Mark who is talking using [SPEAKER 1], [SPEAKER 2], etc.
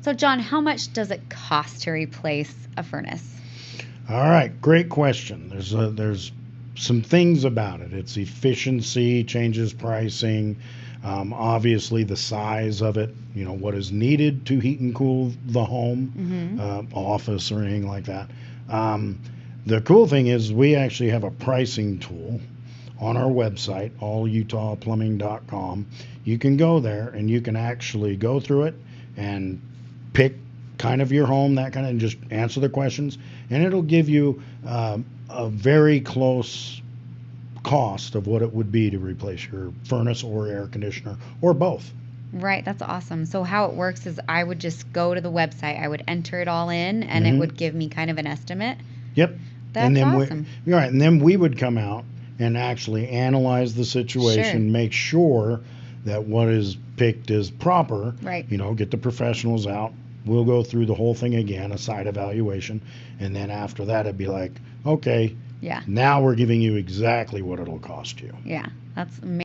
[SPEAKER 1] So, John, how much does it cost to replace a furnace?
[SPEAKER 2] All right, great question. There's some things about it. It's efficiency, changes pricing, obviously the size of it. What is needed to heat and cool the home, office, or anything like that. Um, the cool thing is we actually have a pricing tool on our website, allutahplumbing.com. You can go there and you can actually go through it and pick kind of your home, that kind of, and just answer the questions, and it'll give you a very close cost of what it would be to replace your furnace or air conditioner or both.
[SPEAKER 1] Right, that's awesome. So how it works is I would just go to the website, I would enter it all in, and it
[SPEAKER 2] Hmm.
[SPEAKER 1] would give me kind of an estimate.
[SPEAKER 2] Yep. And
[SPEAKER 1] That's
[SPEAKER 2] then
[SPEAKER 1] awesome.
[SPEAKER 2] and then we would come out and actually analyze the situation,
[SPEAKER 1] Sure.
[SPEAKER 2] make sure that what is picked is proper.
[SPEAKER 1] Right.
[SPEAKER 2] Get the professionals out. We'll go through the whole thing again, a site evaluation, and then after that, it'd be like, okay,
[SPEAKER 1] Yeah.
[SPEAKER 2] now we're giving you exactly what it'll cost you.
[SPEAKER 1] Yeah. That's amazing.